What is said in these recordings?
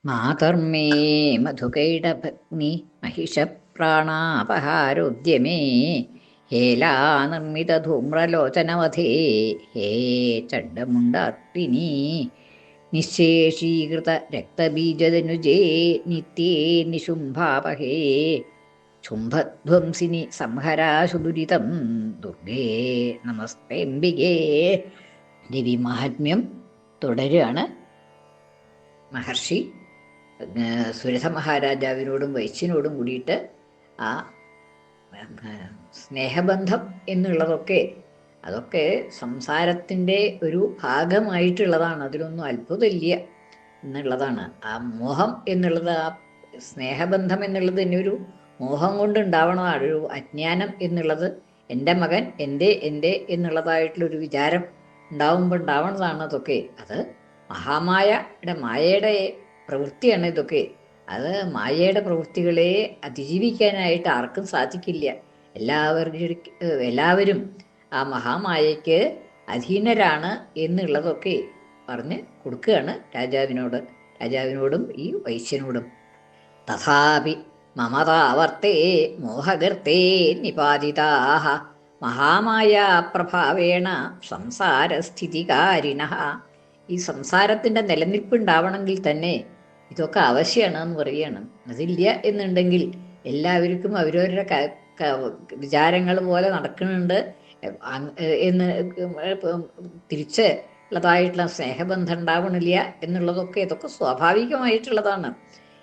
മാതർമേ മധുകൈടഭഗ്നി महिषप्राणापहारोद्यमे हेलानिर्मितधूम्रलोचनवधे हे चण्डमुण्डात्मिनी निःशेषीकृतरक्तबीजदनुजे नित्ये निशुम्भापहे ശുംഭധ്വംസിനി സംഹരാശുദുരിതം ദുർഗേ നമസ്തേംബികേ. ദേവി മഹാത്മ്യം തുടരുകയാണ്. മഹർഷി സുരഥ മഹാരാജാവിനോടും വൈശ്യനോടും കൂടിയിട്ട് ആ സ്നേഹബന്ധം എന്നുള്ളതൊക്കെ അതൊക്കെ സംസാരത്തിൻ്റെ ഒരു ഭാഗമായിട്ടുള്ളതാണ്. അതിലൊന്നും അത്ഭുതമില്ല എന്നുള്ളതാണ്. ആ മോഹം എന്നുള്ളത്, ആ സ്നേഹബന്ധം എന്നുള്ളത് തന്നെ ഒരു മോഹം കൊണ്ടുണ്ടാവണതാണ്. ഒരു അജ്ഞാനം എന്നുള്ളത് എൻ്റെ മകൻ എൻ്റെ എന്നുള്ളതായിട്ടുള്ളൊരു വിചാരം ഉണ്ടാവുമ്പോൾ ഉണ്ടാവണതാണ് അതൊക്കെ. അത് മായയുടെ പ്രവൃത്തിയാണ് ഇതൊക്കെ. അത് മായയുടെ പ്രവൃത്തികളെ അതിജീവിക്കാനായിട്ട് ആർക്കും സാധിക്കില്ല. എല്ലാവരും ആ മഹാമായയ്ക്ക് അധീനരാണ് എന്നുള്ളതൊക്കെ പറഞ്ഞ് കൊടുക്കുകയാണ് രാജാവിനോടും ഈ വൈശ്യനോടും. തഥാപി മമതാവർത്തേ മോഹഗർത്തേ നിപാതിതാഃ മഹാമായ പ്രഭാവേണ സംസാരസ്ഥിതികാരിണഃ. ഈ സംസാരത്തിൻ്റെ നിലനിൽപ്പുണ്ടാവണമെങ്കിൽ തന്നെ ഇതൊക്കെ ആവശ്യമാണ് എന്ന് പറയുകയാണ്. അതില്ല എന്നുണ്ടെങ്കിൽ എല്ലാവർക്കും അവരവരുടെ വിചാരങ്ങൾ പോലെ നടക്കുന്നുണ്ട് എന്ന് തിരിച്ച് ഉള്ളതായിട്ടുള്ള സ്നേഹബന്ധം ഉണ്ടാവണില്ല എന്നുള്ളതൊക്കെ ഇതൊക്കെ സ്വാഭാവികമായിട്ടുള്ളതാണ്.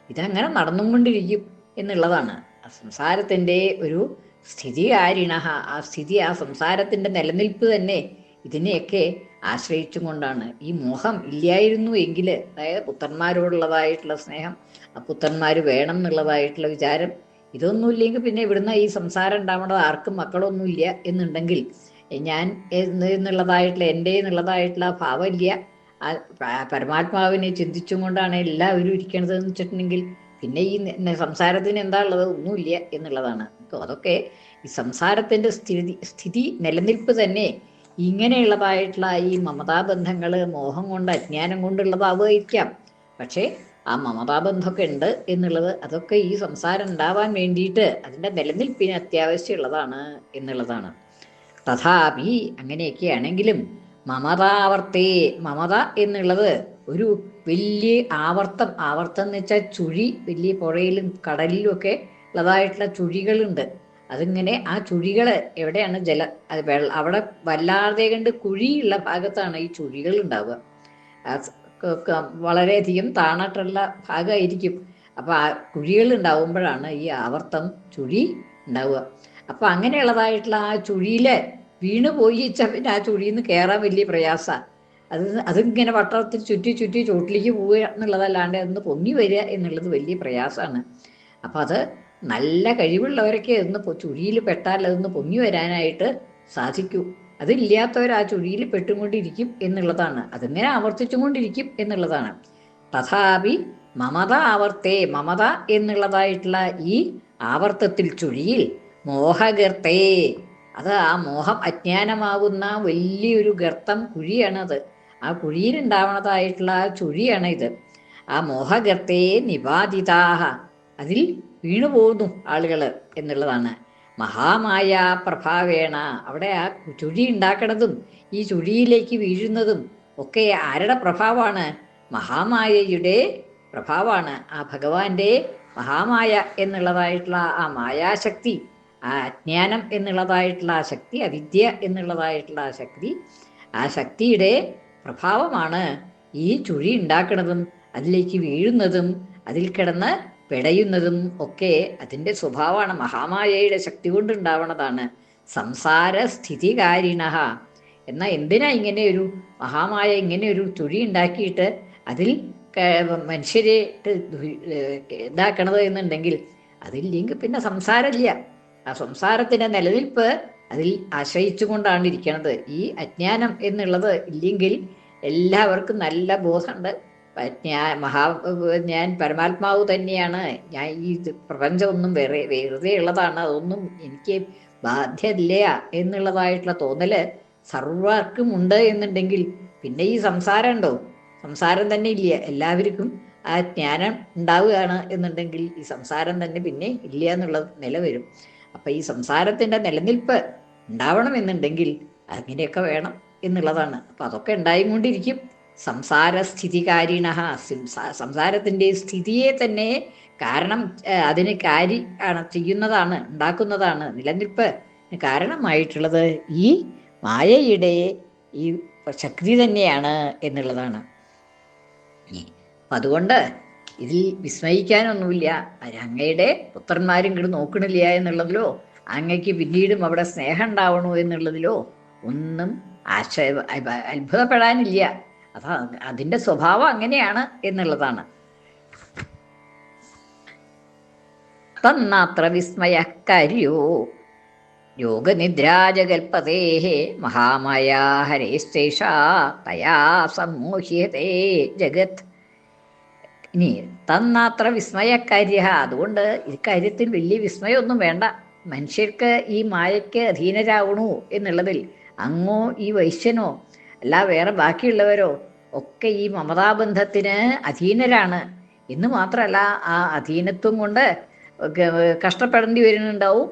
ഇതങ്ങനെ നടന്നുകൊണ്ടിരിക്കും എന്നുള്ളതാണ്. ആ സംസാരത്തിൻ്റെ ഒരു സ്ഥിതികാരിണ, ആ സ്ഥിതി, ആ സംസാരത്തിൻ്റെ നിലനിൽപ്പ് തന്നെ ഇതിനെയൊക്കെ ആശ്രയിച്ചും കൊണ്ടാണ്. ഈ മോഹം ഇല്ലായിരുന്നു എങ്കിൽ, അതായത് പുത്രന്മാരോടുള്ളതായിട്ടുള്ള സ്നേഹം, ആ പുത്രന്മാർ വേണം എന്നുള്ളതായിട്ടുള്ള വിചാരം, ഇതൊന്നുമില്ലെങ്കിൽ പിന്നെ ഇവിടുന്ന് ഈ സംസാരം ഉണ്ടാവേണ്ടത്. ആർക്കും മക്കളൊന്നുമില്ല എന്നുണ്ടെങ്കിൽ ഞാൻ എന്നുള്ളതായിട്ടുള്ള എൻ്റെ എന്നുള്ളതായിട്ടുള്ള ഭാവമില്ല. ആ പരമാത്മാവിനെ ചിന്തിച്ചും കൊണ്ടാണ് എല്ലാവരും ഇരിക്കണത് എന്ന് വെച്ചിട്ടുണ്ടെങ്കിൽ പിന്നെ ഈ സംസാരത്തിന് എന്താ ഉള്ളത്? ഒന്നുമില്ല എന്നുള്ളതാണ്. അതൊക്കെ ഈ സംസാരത്തിൻ്റെ സ്ഥിതി നിലനിൽപ്പ് തന്നെ ഇങ്ങനെയുള്ളതായിട്ടുള്ള ഈ മമതാബന്ധങ്ങൾ മോഹം കൊണ്ട് അജ്ഞാനം കൊണ്ടുള്ളതാവുമായിരിക്കാം. പക്ഷേ ആ മമതാബന്ധമൊക്കെ ഉണ്ട് എന്നുള്ളത് അതൊക്കെ ഈ സംസാരം ഉണ്ടാവാൻ വേണ്ടിയിട്ട് അതിൻ്റെ നിലനിൽപ്പിന് അത്യാവശ്യമുള്ളതാണ് എന്നുള്ളതാണ്. തഥാപി അങ്ങനെയൊക്കെയാണെങ്കിലും മമതാവർത്തേ, മമത എന്നുള്ളത് ഒരു വലിയ ആവർത്തം എന്ന് വെച്ചാൽ ചുഴി, വലിയ പുഴയിലും കടലിലും ഒക്കെ ഉള്ളതായിട്ടുള്ള ചുഴികളുണ്ട്. അതിങ്ങനെ ആ ചുഴികൾ എവിടെയാണ് അവിടെ വല്ലാതെ കണ്ട് കുഴിയുള്ള ഭാഗത്താണ് ഈ ചുഴികൾ ഉണ്ടാവുക. വളരെയധികം താണായിട്ടുള്ള ഭാഗമായിരിക്കും. അപ്പോൾ ആ കുഴികൾ ഉണ്ടാവുമ്പോഴാണ് ഈ ആവർത്തം ചുഴി ഉണ്ടാവുക. അപ്പോൾ അങ്ങനെയുള്ളതായിട്ടുള്ള ആ ചുഴിയിൽ വീണ് പോയി വെച്ചാൽ പിന്നെ ആ ചുഴിയിൽ നിന്ന് കയറാൻ വലിയ പ്രയാസമാണ്. അതിങ്ങനെ വട്ടത്തിൽ ചുറ്റി ചോട്ടിലേക്ക് പോവുക എന്നുള്ളതല്ലാണ്ട് അതൊന്ന് പൊങ്ങി വരിക എന്നുള്ളത് വലിയ പ്രയാസമാണ്. അപ്പം അത് നല്ല കഴിവുള്ളവരൊക്കെ അതൊന്ന് ചുഴിയിൽ പെട്ടാൽ അതൊന്ന് പൊങ്ങി വരാനായിട്ട് സാധിക്കൂ. അതില്ലാത്തവർ ആ ചുഴിയിൽ പെട്ടുകൊണ്ടിരിക്കും എന്നുള്ളതാണ്. അതിങ്ങനെ ആവർത്തിച്ചും കൊണ്ടിരിക്കും എന്നുള്ളതാണ്. തഥാപി മമത ആവർത്തേ, മമത എന്നുള്ളതായിട്ടുള്ള ഈ ആവർത്തത്തിൽ ചുഴിയിൽ മോഹഗർത്തേ, അത് ആ മോഹം അജ്ഞാനമാകുന്ന വലിയൊരു ഗർത്തം, കുഴിയാണത്. ആ കുഴിയിലുണ്ടാവണതായിട്ടുള്ള ആ ചുഴിയാണ് ഇത്. ആ മോഹഗർത്തേ നിപാതിതാഹ, അതിൽ വീണുപോകുന്നു ആളുകൾ എന്നുള്ളതാണ്. മഹാമായ പ്രഭാവേണ, അവിടെ ആ ചുഴി ഉണ്ടാക്കണതും ഈ ചുഴിയിലേക്ക് വീഴുന്നതും ഒക്കെ ആരുടെ പ്രഭാവമാണ്? മഹാമായയുടെ പ്രഭാവമാണ്. ആ ഭഗവാന്റെ മഹാമായ എന്നുള്ളതായിട്ടുള്ള ആ മായാശക്തി, ആ അജ്ഞാനം എന്നുള്ളതായിട്ടുള്ള ആ ശക്തി, അവിദ്യ എന്നുള്ളതായിട്ടുള്ള ആ ശക്തി, ആ ശക്തിയുടെ പ്രഭാവമാണ് ഈ ചുഴി ഉണ്ടാക്കുന്നതും അതിലേക്ക് വീഴുന്നതും അതിൽ കിടന്ന് പിടയുന്നതും ഒക്കെ അതിൻ്റെ സ്വഭാവമാണ്. മഹാമായയുടെ ശക്തി കൊണ്ടുണ്ടാവണതാണ്. സംസാര സ്ഥിതികാരിണ. എന്നാൽ എന്തിനാ ഇങ്ങനെ ഒരു മഹാമായ ഇങ്ങനെ ഒരു ചുഴി ഉണ്ടാക്കിയിട്ട് അതിൽ മനുഷ്യരെ ഇതാക്കണത് എന്നുണ്ടെങ്കിൽ അതില്ലെങ്കിൽ പിന്നെ സംസാരമില്ല. ആ സംസാരത്തിൻ്റെ നിലനിൽപ്പ് അതിൽ ആശ്രയിച്ചു കൊണ്ടാണ് ഇരിക്കണത്. ഈ അജ്ഞാനം എന്നുള്ളത് ഇല്ലെങ്കിൽ എല്ലാവർക്കും നല്ല ബോധമുണ്ട്. ഞാൻ പരമാത്മാവ് തന്നെയാണ്, ഞാൻ ഈ പ്രപഞ്ചമൊന്നും വെറുതെ ഉള്ളതാണ്, അതൊന്നും എനിക്ക് ബാധ്യമില്ല എന്നുള്ളതായിട്ടുള്ള തോന്നല് സർവർക്കും ഉണ്ട് എന്നുണ്ടെങ്കിൽ പിന്നെ ഈ സംസാരം ഉണ്ടോ? സംസാരം തന്നെ ഇല്ല. എല്ലാവർക്കും ആ ജ്ഞാനം ഉണ്ടാവുകയാണ് എന്നുണ്ടെങ്കിൽ ഈ സംസാരം തന്നെ പിന്നെ ഇല്ല എന്നുള്ള നില വരും. അപ്പം ഈ സംസാരത്തിൻ്റെ നിലനിൽപ്പ് ഉണ്ടാവണമെന്നുണ്ടെങ്കിൽ അങ്ങനെയൊക്കെ വേണം എന്നുള്ളതാണ്. അപ്പം അതൊക്കെ ഉണ്ടായിക്കൊണ്ടിരിക്കും. സംസാരസ്ഥിതികാരിണ, സംസാരത്തിൻ്റെ സ്ഥിതിയെ തന്നെ കാരണം അതിന് ആണ്, ചെയ്യുന്നതാണ്, ഉണ്ടാക്കുന്നതാണ്, നിലനിൽപ്പ് കാരണമായിട്ടുള്ളത് ഈ മായയുടെ ഈ ശക്തി തന്നെയാണ് എന്നുള്ളതാണ്. അപ്പം അതുകൊണ്ട് ഇതിൽ വിസ്മയിക്കാനൊന്നുമില്ല. അങ്ങയുടെ പുത്രന്മാരും ഇങ്ങോട്ട് നോക്കണില്ല എന്നുള്ളതിലോ അങ്ങയ്ക്ക് പിന്നീടും അവിടെ സ്നേഹം ഉണ്ടാവണോ എന്നുള്ളതിലോ ഒന്നും അത്ഭുതപ്പെടാനില്ല. അതാ അതിൻ്റെ സ്വഭാവം അങ്ങനെയാണ് എന്നുള്ളതാണ്. തന്നാത്ര വിസ്മയക്കാര്യോ യോഗനിദ്രാജകൽപതേ മഹാമായാ ഹരേശ്ചേഷാ തയാ സമ്മോഹ്യതേ ജഗത്. ഇനി തന്നാത്ര വിസ്മയക്കാര്യ, അതുകൊണ്ട് ഇക്കാര്യത്തിൽ വലിയ വിസ്മയമൊന്നും വേണ്ട. മനുഷ്യർക്ക് ഈ മായയ്ക്ക് അധീനരാവണു എന്നുള്ളതിൽ അങ്ങോ ഈ വൈശ്യനോ അല്ല വേറെ ബാക്കിയുള്ളവരോ ഒക്കെ ഈ മമതാബന്ധത്തിന് അധീനരാണ് എന്ന് മാത്രമല്ല, ആ അധീനത്വം കൊണ്ട് കഷ്ടപ്പെടേണ്ടി വരുന്നുണ്ടാവും.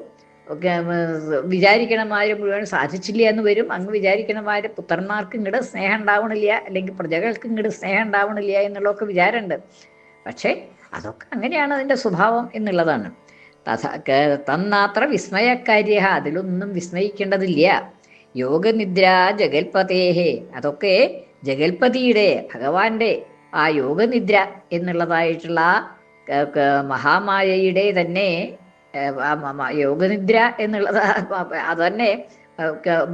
വിചാരിക്കണമാര് മുഴുവൻ സാധിച്ചില്ല എന്ന് വരും. അങ്ങ് വിചാരിക്കണമാര് പുത്രന്മാർക്ക് ഇങ്ങോട്ട് സ്നേഹം ഉണ്ടാവണില്ല, അല്ലെങ്കിൽ പ്രജകൾക്ക് ഇങ്ങോട്ട് സ്നേഹം ഉണ്ടാവണില്ല എന്നുള്ളതൊക്കെ വിചാരമുണ്ട്. പക്ഷേ അതൊക്കെ അങ്ങനെയാണ് അതിൻ്റെ സ്വഭാവം എന്നുള്ളതാണ്. തന്നാത്ര വിസ്മയക്കാര്യ, അതിലൊന്നും വിസ്മയിക്കേണ്ടതില്ല. യോഗനിദ്ര ജഗൽപതേഹേ, അതൊക്കെ ജഗൽപതിയുടെ ഭഗവാന്റെ ആ യോഗനിദ്ര എന്നുള്ളതായിട്ടുള്ള മഹാമായയുടെ തന്നെ യോഗനിദ്ര എന്നുള്ളത് അതന്നെ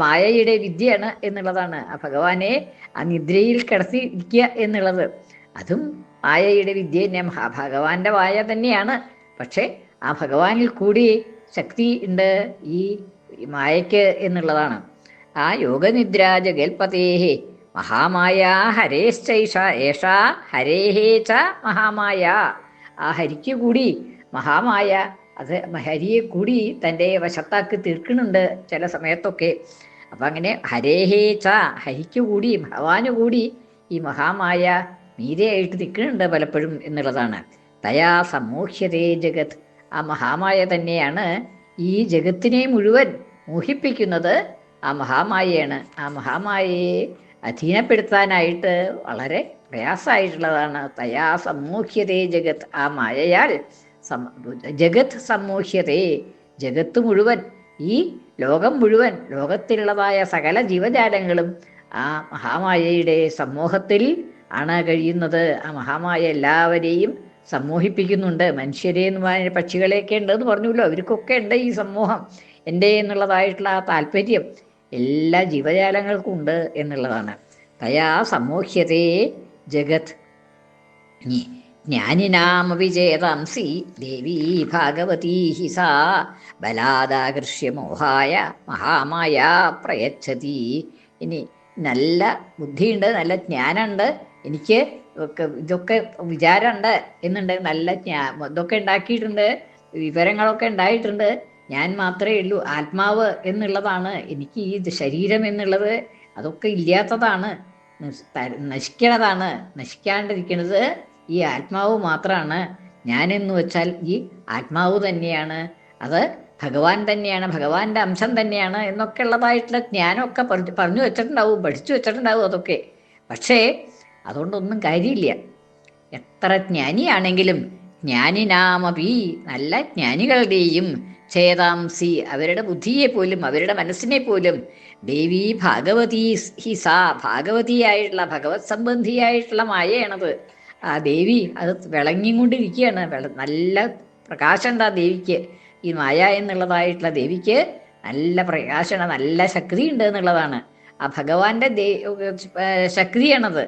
മായയുടെ വിദ്യയാണ് എന്നുള്ളതാണ്. ആ ഭഗവാനെ ആ നിദ്രയിൽ കിടത്തിയിരിക്കുക എന്നുള്ളത് അതും മായയുടെ വിദ്യ തന്നെ, ഭഗവാന്റെ മായ തന്നെയാണ്. പക്ഷെ ആ ഭഗവാനിൽ കൂടി ശക്തി ഉണ്ട് ഈ മായയ്ക്ക് എന്നുള്ളതാണ്. ആ യോഗനിദ്ര ജഗൽപതേഹേ മഹാമായ ഹരേശ്ചൈഷ ഏഷാ ഹരേഹേ ച മഹാമായ, ആ ഹരിക്ക് കൂടി മഹാമായ അത് ഹരിയെ കൂടി തൻ്റെ വശത്താക്കി തീർക്കുന്നുണ്ട് ചില സമയത്തൊക്കെ. അപ്പം അങ്ങനെ ഹരേഹേ ച, ഹരിക്ക് കൂടി ഭഗവാന് കൂടി ഈ മഹാമായ മീരയായിട്ട് നിൽക്കുന്നുണ്ട് പലപ്പോഴും എന്നുള്ളതാണ്. തയാ സമ്മോഹ്യതേ ജഗത്, ആ മഹാമായ തന്നെയാണ് ഈ ജഗത്തിനെ മുഴുവൻ മോഹിപ്പിക്കുന്നത്. ആ മഹാമായയാണ്. ആ മഹാമായയെ അധീനപ്പെടുത്താനായിട്ട് വളരെ പ്രയാസമായിട്ടുള്ളതാണ്. തയാ സമ്മോഹ്യതേ ജഗത്, ആ മായയാൽ ജഗത് സമ്മോഹ്യതേ, ജഗത്ത് മുഴുവൻ, ഈ ലോകം മുഴുവൻ, ലോകത്തിലുള്ളതായ സകല ജീവജാലങ്ങളും ആ മഹാമായയുടെ സമ്മോഹത്തിൽ ആണ് കഴിയുന്നത്. ആ മഹാമായ എല്ലാവരെയും സമ്മോഹിപ്പിക്കുന്നുണ്ട്. മനുഷ്യരെ എന്ന് പക്ഷികളെയൊക്കെ ഉണ്ടെന്ന് പറഞ്ഞല്ലോ, അവർക്കൊക്കെ ഉണ്ട് ഈ സമ്മോഹം. എൻ്റെ എന്നുള്ളതായിട്ടുള്ള ആ താല്പര്യം എല്ലാ ജീവജാലങ്ങൾക്കും ഉണ്ട് എന്നുള്ളതാണ്. തയാ സമ്മോഹ്യതേ ജഗത്. ജ്ഞാനിനാമപി ചേതാംസി ദേവീ ഭാഗവതീ ഹി സാ ബലാദാകൃഷ്യ മോഹായ മഹാമായ പ്രയച്ഛതി. ഇനി നല്ല ബുദ്ധിയുണ്ട്, നല്ല ജ്ഞാനമുണ്ട്, എനിക്ക് ഇതൊക്കെ വിചാരമുണ്ട് എന്നുണ്ടെങ്കിൽ നല്ല ഇതൊക്കെ ഉണ്ടാക്കിയിട്ടുണ്ട്, വിവരങ്ങളൊക്കെ ഉണ്ടായിട്ടുണ്ട്. ഞാൻ മാത്രമേ ഉള്ളൂ ആത്മാവ് എന്നുള്ളതാണ്. എനിക്ക് ഈ ശരീരം എന്നുള്ളത് അതൊക്കെ ഇല്ലാത്തതാണ്, നശിക്കണതാണ്. നശിക്കാണ്ടിരിക്കുന്നത് ഈ ആത്മാവ് മാത്രമാണ്. ഞാനെന്ന് വെച്ചാൽ ഈ ആത്മാവ് തന്നെയാണ്, അത് ഭഗവാൻ തന്നെയാണ്, ഭഗവാന്റെ അംശം തന്നെയാണ് എന്നൊക്കെ ഉള്ളതായിട്ടുള്ള ജ്ഞാനമൊക്കെ പറഞ്ഞു വെച്ചിട്ടുണ്ടാവും, പഠിച്ചു വെച്ചിട്ടുണ്ടാവും അതൊക്കെ. പക്ഷേ അതുകൊണ്ടൊന്നും കാര്യമില്ല. എത്ര ജ്ഞാനിയാണെങ്കിലും ജ്ഞാനിനാമപി, നല്ല ജ്ഞാനികളുടെയും ചേതാംസി, അവരുടെ ബുദ്ധിയെ പോലും അവരുടെ മനസ്സിനെ പോലും ദേവി ഭാഗവതി ഹി സാ, ഭാഗവതിയായിട്ടുള്ള ഭഗവത് സംബന്ധിയായിട്ടുള്ള മായയാണത്. ആ ദേവി അത് വിളങ്ങിക്കൊണ്ടിരിക്കുകയാണ്. നല്ല പ്രകാശമുണ്ട് ആ ദേവിക്ക്. ഈ മായ എന്നുള്ളതായിട്ടുള്ള ദേവിക്ക് നല്ല പ്രകാശമാണ്, നല്ല ശക്തി ഉണ്ട് എന്നുള്ളതാണ്. ആ ഭഗവാന്റെ ശക്തിയാണത്.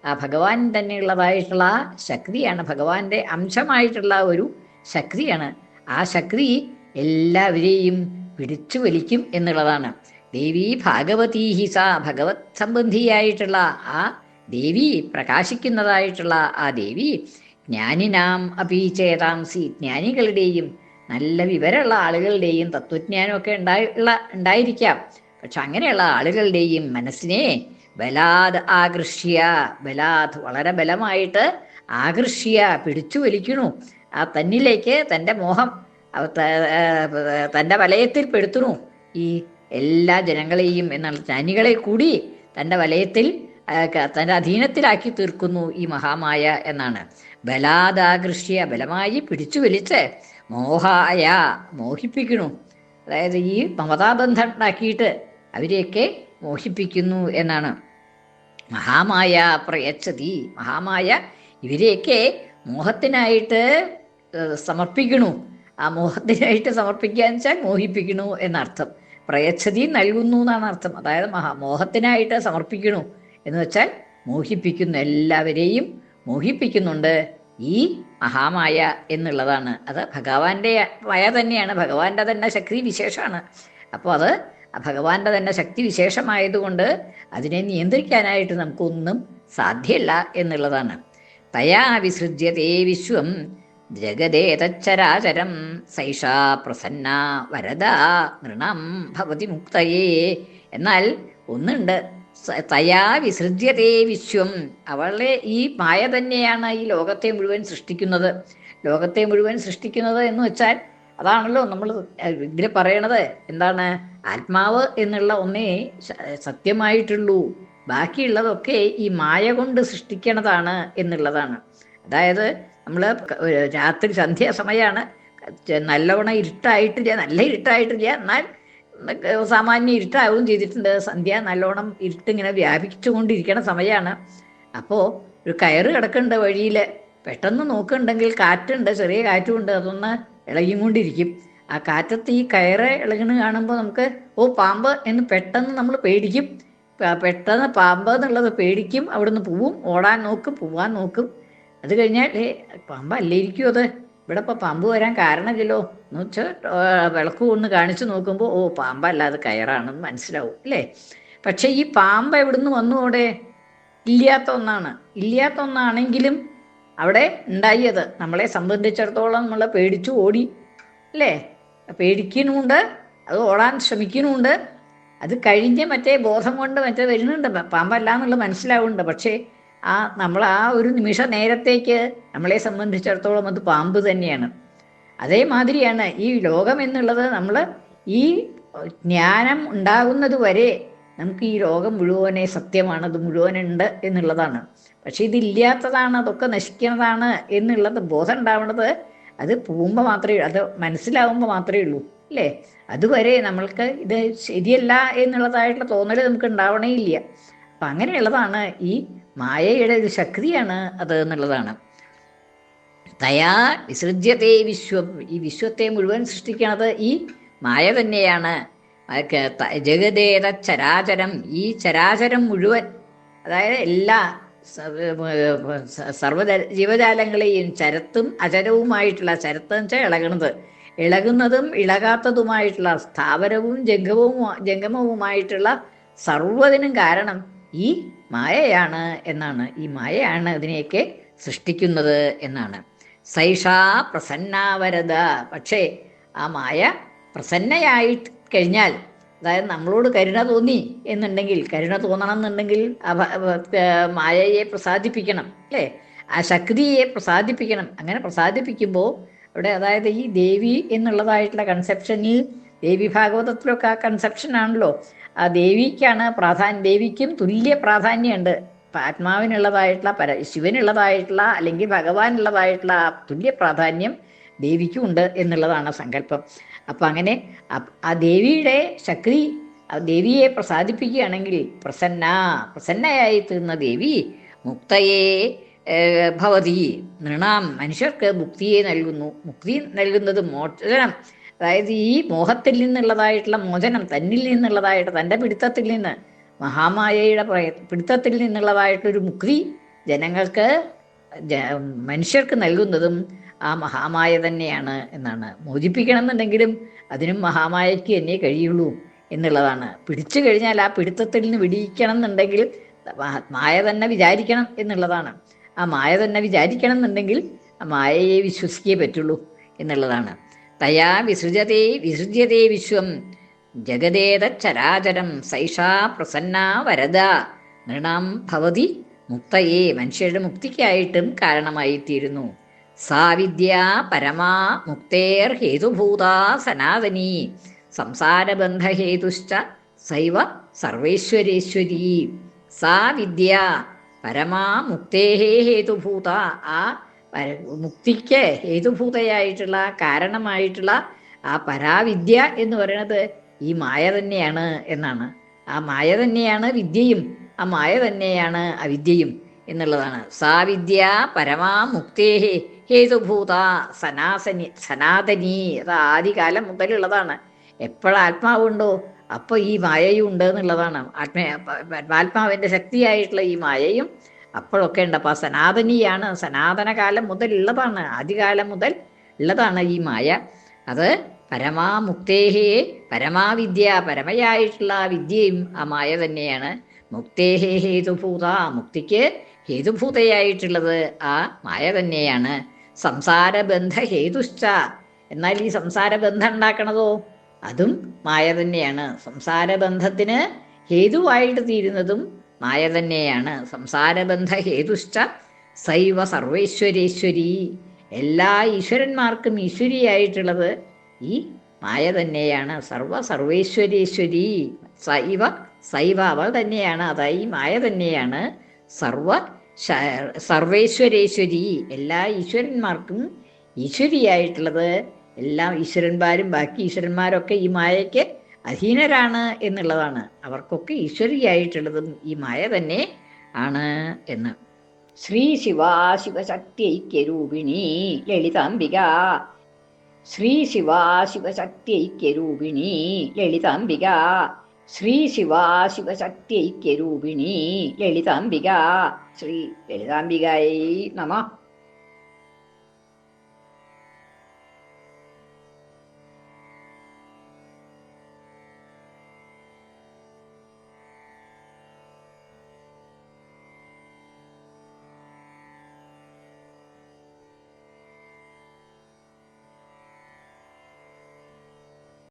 ആ ഭഗവാൻ തന്നെയുള്ളതായിട്ടുള്ള ശക്തിയാണ്, ഭഗവാന്റെ അംശമായിട്ടുള്ള ഒരു ശക്തിയാണ്. ആ ശക്തി എല്ലാവരെയും പിടിച്ചു വലിക്കും എന്നുള്ളതാണ്. ദേവി ഭാഗവതീ ഹി സാ, ഭഗവത് സംബന്ധിയായിട്ടുള്ള ആ ദേവി, പ്രകാശിക്കുന്നതായിട്ടുള്ള ആ ദേവി ജ്ഞാനിനാം അപി ചേതാംസി, ജ്ഞാനികളുടെയും നല്ല വിവരമുള്ള ആളുകളുടെയും തത്വജ്ഞാനമൊക്കെ ഉണ്ടായിരിക്കാം. പക്ഷെ അങ്ങനെയുള്ള ആളുകളുടെയും മനസ്സിനെ ബലാത് ആകർഷ്യ, ബലാത് വളരെ ബലമായിട്ട് ആകർഷ്യ പിടിച്ചു വലിക്കണു, ആ തന്നിലേക്ക് തൻ്റെ മോഹം തൻ്റെ വലയത്തിൽ പെടുത്തുന്നു ഈ എല്ലാ ജനങ്ങളെയും എന്നുള്ള ജ്ഞാനികളെ കൂടി തൻ്റെ വലയത്തിൽ തൻ്റെ അധീനത്തിലാക്കി തീർക്കുന്നു ഈ മഹാമായ എന്നാണ്. ബലാദാകൃഷ്യ ബലമായി പിടിച്ചു വലിച്ച് മോഹായ മോഹിപ്പിക്കണു, അതായത് ഈ മമതാബന്ധം ഉണ്ടാക്കിയിട്ട് അവരെയൊക്കെ മോഹിപ്പിക്കുന്നു എന്നാണ്. മഹാമായ പ്രയച്ഛതി, മഹാമായ ഇവരെയൊക്കെ മോഹത്തിനായിട്ട് സമർപ്പിക്കണു. ആ മോഹത്തിനായിട്ട് സമർപ്പിക്കുക എന്ന് വെച്ചാൽ മോഹിപ്പിക്കണു എന്നർത്ഥം. പ്രയച്ഛതി നൽകുന്നു എന്നാണ് അർത്ഥം. അതായത് മോഹത്തിനായിട്ട് സമർപ്പിക്കണു എന്ന് വെച്ചാൽ മോഹിപ്പിക്കുന്നു, എല്ലാവരെയും മോഹിപ്പിക്കുന്നുണ്ട് ഈ മഹാമായ എന്നുള്ളതാണ്. അത് ഭഗവാന്റെ മായ തന്നെയാണ്, ഭഗവാന്റെ തന്നെ ശക്തി വിശേഷമാണ്. അപ്പോൾ അത് ഭഗവാന്റെ തന്നെ ശക്തി വിശേഷമായതുകൊണ്ട് അതിനെ നിയന്ത്രിക്കാനായിട്ട് നമുക്കൊന്നും സാധ്യമല്ല എന്നുള്ളതാണ്. തയാ വിസൃജ്യതേ വിശ്വം ജഗദേതച്ചരാചരം സൈഷാ പ്രസന്ന വരദ നൃണം ഭവതി മുക്തയേ. എന്നാൽ ഒന്നുണ്ട്, തയാ വിസൃജ്യതേ വിശ്വം, അവളെ ഈ മായ തന്നെയാണ് ഈ ലോകത്തെ മുഴുവൻ സൃഷ്ടിക്കുന്നത്. ലോകത്തെ മുഴുവൻ സൃഷ്ടിക്കുന്നത് എന്ന് വെച്ചാൽ അതാണല്ലോ നമ്മൾ ഇതിൽ പറയണത്. എന്താണ്? ആത്മാവ് എന്നുള്ള ഒന്നേ സത്യമായിട്ടുള്ളൂ, ബാക്കിയുള്ളതൊക്കെ ഈ മായ കൊണ്ട് സൃഷ്ടിക്കണതാണ് എന്നുള്ളതാണ്. അതായത് നമ്മൾ രാത്രി സന്ധ്യാസമയമാണ്, നല്ലവണ്ണം ഇരുട്ടായിട്ടില്ല, നല്ല ഇരുട്ടായിട്ടില്ല, എന്നാൽ സാമാന്യ ഇരുട്ടാവുകയും ചെയ്തിട്ടുണ്ട്. സന്ധ്യ നല്ലോണം ഇരുട്ടിങ്ങനെ വ്യാപിച്ചുകൊണ്ടിരിക്കണ സമയമാണ്. അപ്പോൾ ഒരു കയറ് കിടക്കുന്നുണ്ട് വഴിയിൽ, പെട്ടെന്ന് നോക്കുന്നുണ്ടെങ്കിൽ കാറ്റുണ്ട്, ചെറിയ കാറ്റുമുണ്ട്, അതൊന്ന് ഇളകിക്കൊണ്ടിരിക്കും. ആ കാറ്റത്ത് ഈ കയറ് ഇളകണ് കാണുമ്പോൾ നമുക്ക് പാമ്പ് എന്ന് പെട്ടെന്ന് നമ്മൾ പേടിക്കും. പെട്ടെന്ന് പാമ്പ് എന്നുള്ളത് പേടിക്കും, അവിടുന്ന് പോവും, ഓടാൻ നോക്കും, പോവാൻ നോക്കും. അത് കഴിഞ്ഞാൽ പാമ്പ് അല്ലേരിക്കും, അത് ഇവിടെ ഇപ്പോൾ പാമ്പ് വരാൻ കാരണമില്ലല്ലോ എന്ന് വെച്ചാൽ വിളക്ക് കൊണ്ട് കാണിച്ചു നോക്കുമ്പോൾ പാമ്പല്ല, അത് കയറാണെന്ന് മനസ്സിലാവും അല്ലേ. പക്ഷെ ഈ പാമ്പ് എവിടുന്ന് വന്നു? അവിടെ ഇല്ലാത്ത ഒന്നാണ്. ഇല്ലാത്ത ഒന്നാണെങ്കിലും അവിടെ ഉണ്ടായത് നമ്മളെ സംബന്ധിച്ചിടത്തോളം നമ്മളെ പേടിച്ചു ഓടി അല്ലേ, പേടിക്കുന്നുണ്ട്, അത് ഓടാൻ ശ്രമിക്കുന്നുണ്ട്. അത് കഴിഞ്ഞ് മറ്റേ ബോധം കൊണ്ട് മറ്റേ വരുന്നുണ്ട്, പാമ്പല്ല എന്നുള്ളത് മനസ്സിലാവുന്നുണ്ട്. പക്ഷേ നമ്മൾ ആ ഒരു നിമിഷ നേരത്തേക്ക് നമ്മളെ സംബന്ധിച്ചിടത്തോളം അത് പാമ്പ് തന്നെയാണ്. അതേമാതിരിയാണ് ഈ ലോകം എന്നുള്ളത്. നമ്മൾ ഈ ജ്ഞാനം ഉണ്ടാകുന്നത് വരെ നമുക്ക് ഈ ലോകം മുഴുവനെ സത്യമാണ്, അത് മുഴുവനുണ്ട് എന്നുള്ളതാണ്. പക്ഷെ ഇതില്ലാത്തതാണ്, അതൊക്കെ നശിക്കുന്നതാണ് എന്നുള്ളത് ബോധം ഉണ്ടാവുന്നത് അത് പോകുമ്പോൾ മാത്രമേ, അത് മനസ്സിലാവുമ്പോൾ മാത്രമേ ഉള്ളൂ അല്ലേ. അതുവരെ നമ്മൾക്ക് ഇത് ശരിയല്ല എന്നുള്ളതായിട്ടുള്ള തോന്നൽ നമുക്ക് ഉണ്ടാവണേ ഇല്ല. അപ്പം അങ്ങനെയുള്ളതാണ് ഈ മായയുടെ ഒരു ശക്തിയാണ് അത് എന്നുള്ളതാണ്. തയാ വിസൃജ്യതേ വിശ്വം, ഈ വിശ്വത്തെ മുഴുവൻ സൃഷ്ടിക്കണത് ഈ മായ തന്നെയാണ്. ജഗദേത ചരാചരം, ഈ ചരാചരം മുഴുവൻ, അതായത് എല്ലാ സർവ ജീവജാലങ്ങളെയും ചരത്തും അചരവുമായിട്ടുള്ള, ചരത്ത് എന്ന് വെച്ചാൽ ഇളകുന്നത്, ഇളകുന്നതും ഇളകാത്തതുമായിട്ടുള്ള, സ്ഥാവരവും ജംഗമവുമായിട്ടുള്ള സർവ്വതിനും കാരണം ഈ മായയാണ് എന്നാണ്. ഈ മായയാണ് ഇതിനെയൊക്കെ സൃഷ്ടിക്കുന്നത് എന്നാണ്. സൈഷാ പ്രസന്നാവരത, പക്ഷേ ആ മായ പ്രസന്നയായിട്ട് കഴിഞ്ഞാൽ, അതായത് നമ്മളോട് കരുണ തോന്നി എന്നുണ്ടെങ്കിൽ, കരുണ തോന്നണം എന്നുണ്ടെങ്കിൽ മായയെ പ്രസാദിപ്പിക്കണം അല്ലേ, ആ ശക്തിയെ പ്രസാദിപ്പിക്കണം. അങ്ങനെ പ്രസാദിപ്പിക്കുമ്പോൾ അവിടെ, അതായത് ഈ ദേവി എന്നുള്ളതായിട്ടുള്ള കൺസെപ്ഷനിൽ, ദേവി ഭാഗവതത്തിലൊക്കെ ആ കൺസെപ്ഷനാണല്ലോ, ആ ദേവിക്കാണ് പ്രാധാന്യം, ദേവിക്കും തുല്യ പ്രാധാന്യമുണ്ട്. ആത്മാവിനുള്ളതായിട്ടുള്ള ശിവനുള്ളതായിട്ടുള്ള അല്ലെങ്കിൽ ഭഗവാനുള്ളതായിട്ടുള്ള ആ തുല്യ പ്രാധാന്യം ദേവിക്കും ഉണ്ട് എന്നുള്ളതാണ് സങ്കല്പം. അപ്പം അങ്ങനെ ആ ദേവിയുടെ ശക്തി, ആ ദേവിയെ പ്രസാദിപ്പിക്കുകയാണെങ്കിൽ പ്രസന്നയായി തീർന്ന ദേവി മുക്തയെ ഭവതി നൃണാം, മനുഷ്യർക്ക് മുക്തിയെ നൽകുന്നു. മുക്തി നൽകുന്നത് മോചനം, അതായത് ഈ മോഹത്തിൽ നിന്നുള്ളതായിട്ടുള്ള മോചനം, തന്നിൽ നിന്നുള്ളതായിട്ട്, തൻ്റെ പിടുത്തത്തിൽ നിന്ന്, മഹാമായയുടെ പിടുത്തത്തിൽ നിന്നുള്ളതായിട്ടൊരു മുക്തി ജനങ്ങൾക്ക്, മനുഷ്യർക്ക് നൽകുന്നതും ആ മഹാമായ തന്നെയാണ് എന്നാണ്. മോചിപ്പിക്കണം എന്നുണ്ടെങ്കിലും അതിനും മഹാമായയ്ക്ക് തന്നെ കഴിയുള്ളൂ എന്നുള്ളതാണ്. പിടിച്ചു കഴിഞ്ഞാൽ ആ പിടുത്തത്തിൽ നിന്ന് വിടിയിക്കണം എന്നുണ്ടെങ്കിൽ മായ തന്നെ വിചാരിക്കണം എന്നുള്ളതാണ്. ആ മായ തന്നെ വിചാരിക്കണം എന്നുണ്ടെങ്കിൽ ആ മായയെ വിശ്വസിക്കേ പറ്റുള്ളൂ എന്നുള്ളതാണ്. തയാ വിസൃജ്യതേ വിശ്വം ജഗദേത ചരാചരം സൈഷാ പ്രസന്ന വരദ നൃണം ഭവതി മുക്തയെ മനുഷ്യരുടെ മുക്തിക്കായിട്ടും കാരണമായിത്തീരുന്നു. സാ വിദ്യ പരമാ മുക്തേർ ഹേതുഭൂത സനാതനീ സംസാരബന്ധഹേതുശ്ച സൈവ സർവേശ്വരേശ്വരീ. സാ വിദ്യ പരമാ മുക്തേ ഹേതുഭൂത, ആ മുക്തിക്ക് ഹേതുഭൂതയായിട്ടുള്ള കാരണമായിട്ടുള്ള ആ പരാവിദ്യ എന്ന് പറയുന്നത് ഈ മായ തന്നെയാണ് എന്നാണ്. ആ മായ തന്നെയാണ് വിദ്യയും, ആ മായ തന്നെയാണ് അവിദ്യയും എന്നുള്ളതാണ്. സാ വിദ്യ പരമാ മുക്തേ ഹേതുഭൂത സനാതനി. അത് ആദികാലം മുതലുള്ളതാണ്. എപ്പോഴാത്മാവുണ്ടോ അപ്പോൾ ഈ മായയും ഉണ്ട് എന്നുള്ളതാണ്. ആത്മാവിൻ്റെ ശക്തിയായിട്ടുള്ള ഈ മായയും അപ്പോഴൊക്കെ ഉണ്ട്. അപ്പോൾ സനാതനിയാണ്, സനാതനകാലം മുതലുള്ളതാണ്, ആദികാലം മുതൽ ഉള്ളതാണ് ഈ മായ. അത് പരമാമുക്തേഹേ പരമാവിദ്യ, പരമയായിട്ടുള്ള വിദ്യയും ആ മായ തന്നെയാണ്. മുക്തേഹേ ഹേതുഭൂത, മുക്തിക്ക് ഹേതുഭൂതയായിട്ടുള്ളത് ആ മായ തന്നെയാണ്. സംസാരബന്ധ ഹേതുശ്ച, എന്നാൽ ഈ സംസാരബന്ധം ഉണ്ടാക്കണതോ അതും മായ തന്നെയാണ്. സംസാരബന്ധത്തിന് ഹേതുവായിട്ട് തീരുന്നതും മായ തന്നെയാണ്. സംസാരബന്ധ ഹേതുശ്ച സൈവ സർവേശ്വരേശ്വരി, എല്ലാ ഈശ്വരന്മാർക്കും ഈശ്വരിയായിട്ടുള്ളത് ഈ മായ തന്നെയാണ്. സർവേശ്വരേശ്വരി സൈവ അവൾ തന്നെയാണ്, അതായി മായ തന്നെയാണ് സർവേശ്വരേശ്വരി, എല്ലാ ഈശ്വരന്മാർക്കും ഈശ്വരിയായിട്ടുള്ളത്. എല്ലാ ഈശ്വരന്മാരും ബാക്കി ഈശ്വരന്മാരൊക്കെ ഈ മായയ്ക്ക് അധീനരാണ് എന്നുള്ളതാണ്. അവർക്കൊക്കെ ഈശ്വരിയായിട്ടുള്ളതും ഈ മായ തന്നെ ആണ് എന്ന്. ശ്രീ ശിവാശിവശക്തിഐക്യരൂപിണി ലളിതാംബിക, ശ്രീ ശിവാശിവശക്തിഐക്യരൂപിണി ലളിതാംബിക, ശ്രീ ശിവാശിവശക്തിഐക്യരൂപിണി ലളിതാംബിക. ശ്രീ ലളിതാംബികായൈ നമഃ.